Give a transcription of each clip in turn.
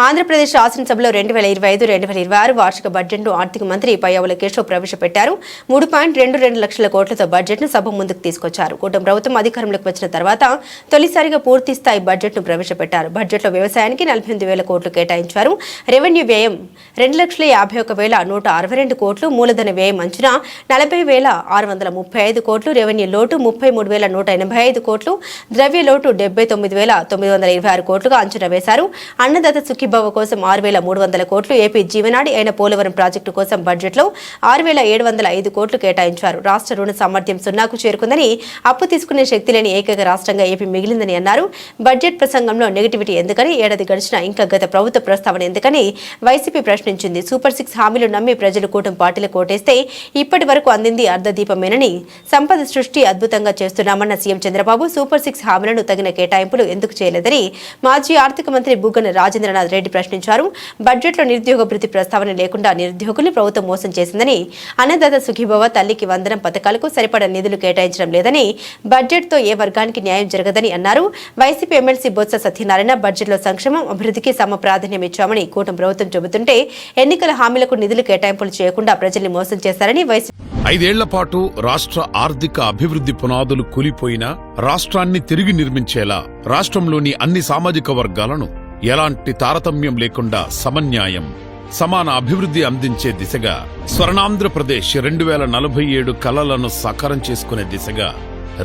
ఆంధ్రప్రదేశ్ శాసనసభలో 2025-2026 వార్షిక బడ్జెట్ను ఆర్థిక మంత్రి పయ్యావుల కేశవ్ ప్రవేశపెట్టారు. 3.22 లక్షల కోట్లతో బడ్జెట్ను సభ ముందుకు తీసుకొచ్చారు. కూటమి ప్రభుత్వం అధికారంలోకి వచ్చిన తర్వాత తొలిసారిగా పూర్తి స్థాయి బడ్జెట్ను ప్రవేశపెట్టారు. బడ్జెట్లో వ్యవసాయానికి 48,000 కోట్లు కేటాయించారు. రెవెన్యూ వ్యయం 2,51,162 కోట్లు, మూలధన వ్యయం అంచనా 40,635 కోట్లు, రెవెన్యూ లోటు 33,185 కోట్లు, ద్రవ్య లోటు 79,926 కోట్లుగా అంచనా వేశారు. అన్నదాత సుఖీభవ కోసం 6,300 కోట్లు, ఏపీ జీవనాడి అయిన పోలవరం ప్రాజెక్టు కోసం బడ్జెట్లో 6,705 కోట్లు కేటాయించారు. రాష్ట్ర రుణ సామర్థ్యం 0కు చేరుకుందని, అప్పు తీసుకునే శక్తి లేని ఏకైక రాష్ట్రంగా ఏపీ మిగిలిందని అన్నారు. బడ్జెట్ ప్రసంగంలో నెగిటివిటీ ఎందుకని, ఏడాది గడిచినా ఇంకా గత ప్రభుత్వ ప్రస్తావన ఎందుకని వైసీపీ ప్రశ్నించింది. సూపర్ 6 హామీలు నమ్మి ప్రజలు కూటమి పార్టీలు కోటేస్తే ఇప్పటి వరకు అందింది అర్ధదీపమేనని, సంపద సృష్టి అద్భుతంగా చేస్తున్నామన్న సీఎం చంద్రబాబు సూపర్ 6 హామీలను తగిన కేటాయింపులు ఎందుకు చేయలేదని మాజీ ఆర్థిక మంత్రి బుగ్గన రాజేంద్రనాథ్ రెడ్డి ప్రశ్నించారు. బడ్జెట్లో నిరుద్యోగ భృతి ప్రస్తావన లేకుండా నిరుద్యోగుల్ని ప్రభుత్వం మోసం చేసిందని, అన్నదాత సుఖీభవ, తల్లికి వందనం పథకాలకు సరిపడా నిధులు కేటాయించడం లేదని, బడ్జెట్తో ఏ వర్గానికి న్యాయం జరగదని అన్నారు. వైసీపీ ఎమ్మెల్సీ బొత్స సత్యనారాయణ బడ్జెట్లో సంక్షేమం, అభివృద్ధికి సమ ప్రాధాన్యం ఇచ్చామని కూటమి ప్రభుత్వం చెబుతుంటే ఎన్నికల హామీలకు నిధులు కేటాయింపులు చేయకుండా ప్రజల్ని మోసం చేశారని వైసీపీ 5 ఏళ్ల పాటు రాష్ట్ర ఆర్థిక అభివృద్ధి పునాదులు కూలిపోయినా రాష్ట్రాన్ని తిరిగి నిర్మించేలా రాష్ట్రంలోని అన్ని సామాజిక వర్గాలను ఎలాంటి తారతమ్యం లేకుండా సమన్యాయం, సమాన అభివృద్ధి అందించే దిశగా స్వర్ణాంధ్రప్రదేశ్ 2047 కలలను సాకారం చేసుకునే దిశగా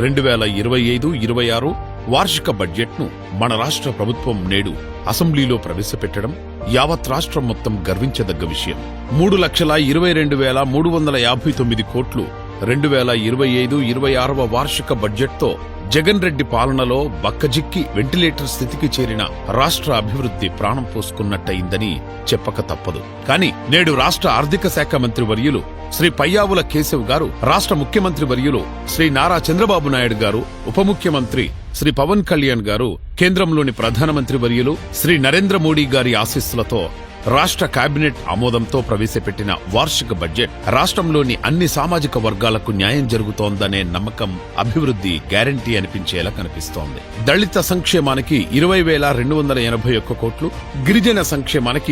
2025-26 వార్షిక బడ్జెట్ను మన రాష్ట్ర ప్రభుత్వం నేడు అసెంబ్లీలో ప్రవేశపెట్టడం యావత్ రాష్ట్రం మొత్తం గర్వించదగ్గ విషయం. 3,22,359 కోట్లు 2025-26 వార్షిక బడ్జెట్తో జగన్ రెడ్డి పాలనలో బక్కజిక్కి వెంటిలేటర్ స్థితికి చేరిన రాష్ట్ర అభివృద్ధి ప్రాణం పోసుకున్నట్టయిందని చెప్పక తప్పదు. కానీ నేడు రాష్ట్ర ఆర్థిక శాఖ మంత్రి వర్యులు శ్రీ పయ్యావుల కేశవ్ గారు, రాష్ట్ర ముఖ్యమంత్రి వర్యులు శ్రీ నారా చంద్రబాబు నాయుడు గారు, ఉప ముఖ్యమంత్రి శ్రీ పవన్ కళ్యాణ్ గారు, కేంద్రంలోని ప్రధానమంత్రి వర్యులు శ్రీ నరేంద్ర మోడీ గారి ఆశీస్సులతో రాష్ట్ర కేబినెట్ ఆమోదంతో ప్రవేశపెట్టిన వార్షిక బడ్జెట్ రాష్ట్రంలోని అన్ని సామాజిక వర్గాలకు న్యాయం జరుగుతోందనే నమ్మకం, అభివృద్ధి గ్యారంటీ అనిపించేలా కనిపిస్తోంది. దళిత సంక్షేమానికి 20,281 కోట్లు, గిరిజన సంక్షేమానికి